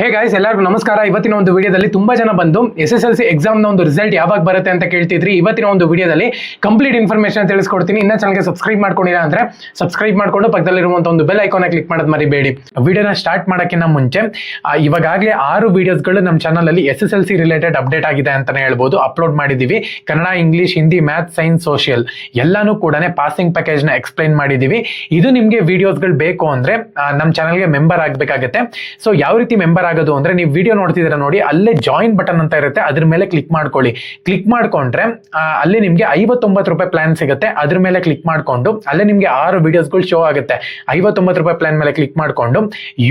Hey guys, ಎಲ್ಲರಿಗೂ ನಮಸ್ಕಾರ. ಇವತ್ತಿನ ಒಂದು ವಿಡಿಯೋದಲ್ಲಿ ತುಂಬಾ ಜನ ಬಂದು SSLC ಎಕ್ಸಾಮ್ನ ಒಂದು ರಿಸಲ್ಟ್ ಯಾವಾಗ ಬರುತ್ತೆ ಅಂತ ಕೇಳ್ತಿದ್ರಿ. ಇವತ್ತಿನ ಒಂದು ವಿಡಿಯೋದಲ್ಲಿ ಕಂಪ್ಲೀಟ್ ಇನ್ಫಾರ್ಮೇಶನ್ ತಿಳಿಸ್ಕೊಡ್ತೀನಿ. ಇನ್ನ ಚಾನಲ್ಗೆ ಸಬ್ಸ್ಕ್ರೈಬ್ ಮಾಡ್ಕೊಂಡಿಲ್ಲ ಅಂದ್ರೆ ಸಬ್ಸ್ಕ್ರೈಬ್ ಮಾಡ್ಕೊಂಡು ಪಕ್ಕದಲ್ಲಿರುವಂತ ಒಂದು ಬೆಲ್ ಐಕಾನ್ ಕ್ಲಿಕ್ ಮಾಡೋದು ಮರಿಬೇಡಿ. ವಿಡಿಯೋನ ಸ್ಟಾರ್ಟ್ ಮಾಡೋಕ್ಕಿಂತ ಮುಂಚೆ ಇವಾಗಲೇ 6 ವಿಡಿಯೋಸ್ಗಳು ನಮ್ಮ ಚಾನಲ್ ಅಲ್ಲಿ SSLC ರಿಲೇಟೆಡ್ ಅಪ್ಡೇಟ್ ಆಗಿದೆ ಅಂತಾನೆ ಹೇಳ್ಬೋದು. ಅಪ್ಲೋಡ್ ಮಾಡಿದೀವಿ. Kannada, English, Hindi, math, science, social ಎಲ್ಲಾನು ಕೂಡ ಪಾಸಿಂಗ್ ಪ್ಯಾಕೇಜ್ ನ ಎಕ್ಸ್ಪ್ಲೈನ್ ಮಾಡಿದೀವಿ. ಇದು ನಿಮ್ಗೆ ವಿಡಿಯೋಸ್ಗಳು ಬೇಕು ಅಂದ್ರೆ ನಮ್ಮ ಚಾನಲ್ಗೆ ಮೆಂಬರ್ ಆಗ್ಬೇಕಾಗತ್ತೆ. ಸೊ ಯಾವ ರೀತಿ ಮೆಂಬರ್ ಆಗೋದು ಅಂದ್ರೆ, ನೀವು ವಿಡಿಯೋ ನೋಡ್ತಿದ್ದೀರಾ ನೋಡಿ, ಅಲ್ಲೇ ಜಾಯಿನ್ ಬಟನ್ ಅಂತ ಇರುತ್ತೆ, ಅದ್ರ ಮೇಲೆ ಕ್ಲಿಕ್ ಮಾಡ್ಕೊಳ್ಳಿ. ಕ್ಲಿಕ್ ಮಾಡ್ಕೊಂಡ್ರೆ ಅಲ್ಲಿ ನಿಮ್ಗೆ 59 ರೂಪಾಯಿ ಪ್ಲಾನ್ ಸಿಗುತ್ತೆ. ಅದ್ರ ಮೇಲೆ ಕ್ಲಿಕ್ ಮಾಡ್ಕೊಂಡು ಅಲ್ಲೇ ನಿಮ್ಗೆ 6 ವಿಡಿಯೋಸ್ಗಳು ಶೋ ಆಗುತ್ತೆ. 59 ರೂಪಾಯಿ ಪ್ಲಾನ್ ಮೇಲೆ ಕ್ಲಿಕ್ ಮಾಡ್ಕೊಂಡು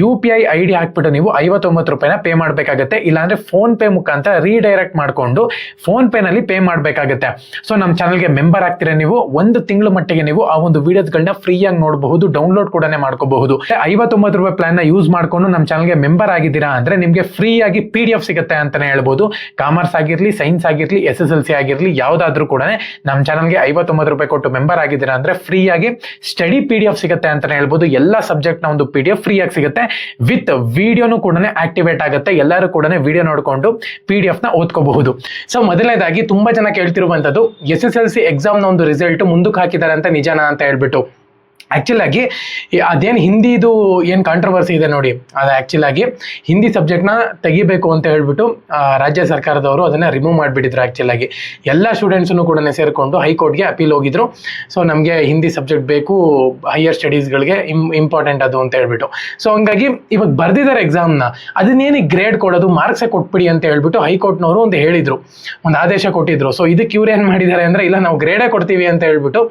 UPI ID ಹಾಕ್ಬಿಟ್ಟು ನೀವು 59 ರೂಪಾಯಿನ ಪೇ ಮಾಡ್ಬೇಕಾಗತ್ತೆ. ಇಲ್ಲಾಂದ್ರೆ ಫೋನ್ ಪೇ ಮುಖಾಂತರ ರೀಡೈರೆಕ್ಟ್ ಮಾಡ್ಕೊಂಡು ಫೋನ್ ಪೇ ನಲ್ಲಿ ಪೇ ಮಾಡ್ಬೇಕಾಗತ್ತೆ. ಸೊ ನಮ್ಮ ಚಾನಲ್ಗೆ ಮೆಂಬರ್ ಆಗ್ತೀರಾ ನೀವು, 1 ತಿಂಗಳ ಮಟ್ಟಿಗೆ ನೀವು ಆ ಒಂದು ವಿಡಿಯೋಸ್ಗಳನ್ನ ಫ್ರೀ ಆಗಿ ನೋಡಬಹುದು, ಡೌನ್ಲೋಡ್ ಕೂಡ ಮಾಡ್ಕೋಬಹುದು. 59 ರೂಪಾಯಿ ಪ್ಲಾನ್ ನ ಯೂಸ್ ಮಾಡ್ಕೊಂಡು ನಮ್ಮ ಚಾನಲ್ಗೆ ಮೆಂಬರ್ ಆಗಿದ್ದೀರಾ ಅಂದ್ರೆ ನಿಮ್ಗೆ ಫ್ರೀ ಆಗಿ PDF ಸಿಗುತ್ತೆ ಅಂತಾನೆ ಹೇಳ್ಬೋದು. ಕಾಮರ್ಸ್ ಆಗಿರ್ಲಿ, ಸೈನ್ಸ್ ಆಗಿರ್ಲಿ, SSLC ಆಗಿರ್ಲಿ, ಯಾವ್ದಾದ್ರು ಕೂಡ ನಮ್ಮ ಚಾನಲ್ಗೆ 59 ರೂಪಾಯಿ ಕೊಟ್ಟು ಮೆಂಬರ್ ಆಗಿದ್ದೀರಾ ಅಂದ್ರೆ ಫ್ರೀ ಆಗಿ ಸ್ಟಡಿ PDF ಸಿಗುತ್ತೆ ಅಂತಾನೆ ಹೇಳ್ಬೋದು. ಎಲ್ಲ ಸಬ್ಜೆಕ್ಟ್ ನ ಒಂದು PDF ಫ್ರೀ ಆಗಿ ಸಿಗುತ್ತೆ. ವಿತ್ ವಿಡಿಯೋನು ಕೂಡ ಆಕ್ಟಿವೇಟ್ ಆಗುತ್ತೆ. ಎಲ್ಲರೂ ಕೂಡ ವಿಡಿಯೋ ನೋಡ್ಕೊಂಡು PDF ನ ಓದ್ಕೋಬಹುದು. ಸೊ ಮೊದಲನೇದಾಗಿ ತುಂಬಾ ಜನ ಕೇಳ್ತಿರುವಂತದ್ದು, SSLC ಎಕ್ಸಾಮ್ ನ ಒಂದು ರಿಸಲ್ಟ್ ಮುಂದಕ್ಕೆ ಹಾಕಿದ್ದಾರೆ ಅಂತ ನಿಜಾನ ಅಂತ ಹೇಳ್ಬಿಟ್ಟು. ಆಕ್ಚುಲ್ ಆಗಿ ಅದೇನು ಹಿಂದಿದು ಏನು ಕಾಂಟ್ರವರ್ಸಿ ಇದೆ ನೋಡಿ, ಅದು ಆಕ್ಚುಲ್ ಆಗಿ ಹಿಂದಿ ಸಬ್ಜೆಕ್ಟ್ನ ತೆಗಿಬೇಕು ಅಂತ ಹೇಳ್ಬಿಟ್ಟು ರಾಜ್ಯ ಸರ್ಕಾರದವರು ಅದನ್ನ ರಿಮೂವ್ ಮಾಡಿಬಿಟ್ಟಿದ್ರು. ಆಕ್ಚುಲ್ ಆಗಿ ಎಲ್ಲ ಸ್ಟೂಡೆಂಟ್ಸನ್ನು ಕೂಡ ಸೇರಿಕೊಂಡು ಹೈಕೋರ್ಟ್ಗೆ ಅಪೀಲ್ ಹೋಗಿದ್ರು. ಸೊ ನಮಗೆ ಹಿಂದಿ ಸಬ್ಜೆಕ್ಟ್ ಬೇಕು, ಹೈಯರ್ ಸ್ಟಡೀಸ್ಗಳಿಗೆ ಇಂಪಾರ್ಟೆಂಟ್ ಅದು ಅಂತ ಹೇಳ್ಬಿಟ್ಟು. ಸೊ ಹಂಗಾಗಿ ಇವಾಗ ಬರ್ದಿದ್ದಾರೆ ಎಕ್ಸಾಮ್ನ, ಅದನ್ನೇನು ಗ್ರೇಡ್ ಕೊಡೋದು, ಮಾರ್ಕ್ಸೇ ಕೊಟ್ಬಿಡಿ ಅಂತ ಹೇಳ್ಬಿಟ್ಟು ಹೈಕೋರ್ಟ್ನವರು ಒಂದು ಹೇಳಿದ್ರು, ಒಂದು ಆದೇಶ ಕೊಟ್ಟಿದ್ರು. ಸೊ ಇದಕ್ಕೆ ಇವ್ರು ಏನು ಮಾಡಿದ್ದಾರೆ ಅಂದ್ರೆ, ಇಲ್ಲ ನಾವು ಗ್ರೇಡೇ ಕೊಡ್ತೀವಿ ಅಂತ ಹೇಳ್ಬಿಟ್ಟು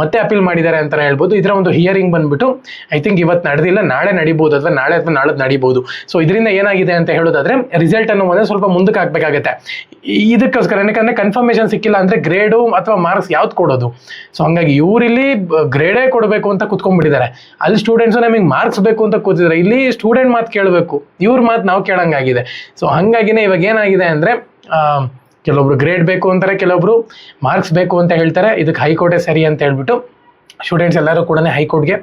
ಮತ್ತೆ ಅಪೀಲ್ ಮಾಡಿದ್ದಾರೆ ಅಂತಾನೆ ಹೇಳ್ಬೋದು. ಇದರ ಒಂದು ಹಿಯರಿಂಗ್ ಬಂದ್ಬಿಟ್ಟು ಐ ಥಿಂಕ್ ಇವತ್ತು ನಡೆದಿಲ್ಲ, ನಾಳೆ ನಡಿಬಹುದು, ಅಥವಾ ನಾಳೆ ನಾಳದ್ ನಡಿಬಹುದು. ಸೊ ಇದರಿಂದ ಏನಾಗಿದೆ ಅಂತ ಹೇಳೋದಾದ್ರೆ, ರಿಸಲ್ಟ್ ಅನ್ನು ಒಂದೇ ಸ್ವಲ್ಪ ಮುಂದಕ್ಕೆ ಹಾಕ್ಬೇಕಾಗತ್ತೆ. ಇದಕ್ಕೋಸ್ಕರ ಯಾಕಂದ್ರೆ ಕನ್ಫರ್ಮೇಶನ್ ಸಿಕ್ಕಿಲ್ಲ ಅಂದ್ರೆ ಗ್ರೇಡು ಅಥವಾ ಮಾರ್ಕ್ಸ್ ಯಾವ್ದು ಕೊಡೋದು. ಸೊ ಹಂಗಾಗಿ ಇವರಿಲ್ಲಿ ಗ್ರೇಡೇ ಕೊಡಬೇಕು ಅಂತ ಕುತ್ಕೊಂಡ್ಬಿಟ್ಟಿದ್ದಾರೆ. ಅಲ್ಲಿ ಸ್ಟೂಡೆಂಟ್ಸ್ ನಮಗೆ ಮಾರ್ಕ್ಸ್ ಬೇಕು ಅಂತ ಕೂತಿದ್ದಾರೆ. ಇಲ್ಲಿ ಸ್ಟೂಡೆಂಟ್ ಮಾತು ಕೇಳಬೇಕು, ಇವ್ರ ಮಾತು ನಾವು ಕೇಳಂಗಾಗಿದೆ. ಸೊ ಹಂಗಾಗಿನೇ ಇವಾಗ ಏನಾಗಿದೆ ಅಂದ್ರೆ, ಕೆಲವೊಬ್ರು ಗ್ರೇಡ್ ಬೇಕು ಅಂತಾರೆ, ಕೆಲವೊಬ್ರು ಮಾರ್ಕ್ಸ್ ಬೇಕು ಅಂತ ಹೇಳ್ತಾರೆ. ಇದಕ್ಕೆ ಹೈಕೋರ್ಟೇ ಸರಿ ಅಂತ ಹೇಳ್ಬಿಟ್ಟು ಸ್ಟೂಡೆಂಟ್ಸ್ ಎಲ್ಲರೂ ಕೂಡ ಹೈಕೋರ್ಟ್ಗೆ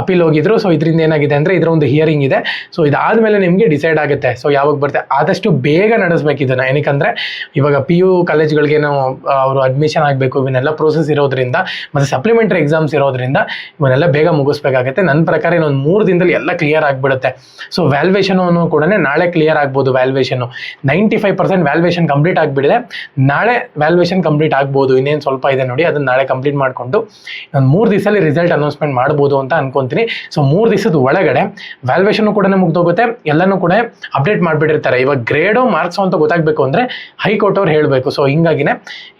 ಅಪೀಲ್ ಹೋಗಿದ್ರು. ಸೊ ಇದರಿಂದ ಏನಾಗಿದೆ ಅಂದರೆ, ಇದರ ಒಂದು ಹಿಯರಿಂಗ್ ಇದೆ. ಸೊ ಇದಾದಮೇಲೆ ನಿಮಗೆ ಡಿಸೈಡ್ ಆಗುತ್ತೆ. ಸೊ ಯಾವಾಗ ಬರುತ್ತೆ, ಆದಷ್ಟು ಬೇಗ ನಡೆಸಬೇಕು ಇದನ್ನು. ಏನಕ್ಕಂದರೆ ಇವಾಗ PU ಕಾಲೇಜ್ಗಳಿಗೇನು ಅವರು ಅಡ್ಮಿಷನ್ ಆಗಬೇಕು, ಇವನ್ನೆಲ್ಲ ಪ್ರೋಸೆಸ್ ಇರೋದ್ರಿಂದ, ಮತ್ತು ಸಪ್ಲಿಮೆಂಟರಿ ಎಕ್ಸಾಮ್ಸ್ ಇರೋದ್ರಿಂದ ಇವನ್ನೆಲ್ಲ ಬೇಗ ಮುಗಿಸ್ಬೇಕಾಗುತ್ತೆ. ನನ್ನ ಪ್ರಕಾರ ಇನ್ನೊಂದು 3 ದಿನದಲ್ಲಿ ಎಲ್ಲ ಕ್ಲಿಯರ್ ಆಗಿಬಿಡುತ್ತೆ. ಸೊ ವ್ಯಾಲ್ಯೂಯೇಷನು ಕೂಡ ನಾಳೆ ಕ್ಲಿಯರ್ ಆಗ್ಬೋದು. ವ್ಯಾಲ್ಯೂಯೇಷನು 95% ವ್ಯಾಲ್ಯೂಯೇಷನ್ ಕಂಪ್ಲೀಟ್ ಆಗಿಬಿಟ್ಟಿದೆ. ನಾಳೆ ವ್ಯಾಲ್ಯೂಯೇಷನ್ ಕಂಪ್ಲೀಟ್ ಆಗ್ಬೋದು. ಇನ್ನೇನು ಸ್ವಲ್ಪ ಇದೆ ನೋಡಿ, ಅದನ್ನು ನಾಳೆ ಕಂಪ್ಲೀಟ್ ಮಾಡಿಕೊಂಡು ಒಂದು 3 ದಿವಸದಲ್ಲಿ ರಿಸಲ್ಟ್ ಅನೌನ್ಸ್ಮೆಂಟ್ ಮಾಡ್ಬೋದು ಅಂತ ಅನ್ಕೊಂತೀನಿ. ಸೊ 3 ದಿವಸದ ಒಳಗಡೆ ವ್ಯಾಲ್ಯೂಯೇಷನ್ ಕೂಡ ಮುಗ್ದೋಗುತ್ತೆ, ಎಲ್ಲನೂ ಕೂಡ ಅಪ್ಡೇಟ್ ಮಾಡಿಬಿಟ್ಟಿರ್ತಾರೆ. ಇವಾಗ ಗ್ರೇಡೋ ಮಾರ್ಕ್ಸ್ ಅಂತ ಗೊತ್ತಾಗಬೇಕು ಅಂದರೆ ಹೈಕೋರ್ಟ್ ಅವ್ರು ಹೇಳಬೇಕು. ಸೊ ಹಿಂಗಾಗಿನೇ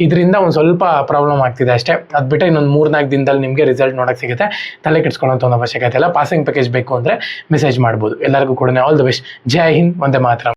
ಇದರಿಂದ ಒಂದು ಸ್ವಲ್ಪ ಪ್ರಾಬ್ಲಮ್ ಆಗ್ತಿದೆ ಅಷ್ಟೇ. ಅದು ಬಿಟ್ಟರೆ ಇನ್ನೊಂದು 3-4 ದಿನದಲ್ಲಿ ನಿಮಗೆ ರಿಸಲ್ಟ್ ನೋಡೋಕ್ಕೆ ಸಿಗುತ್ತೆ. ತಲೆ ಕೆಡಿಸ್ಕೊಳ್ಳೋಂಥ ಒಂದು ಅವಶ್ಯಕತೆ ಇಲ್ಲ. ಪಾಸಿಂಗ್ ಪ್ಯಾಕೇಜ್ ಬೇಕು ಅಂದರೆ ಮೆಸೇಜ್ ಮಾಡ್ಬೋದು. ಎಲ್ಲರಿಗೂ ಕೂಡ all the best. Jai Hind, Vande Mataram.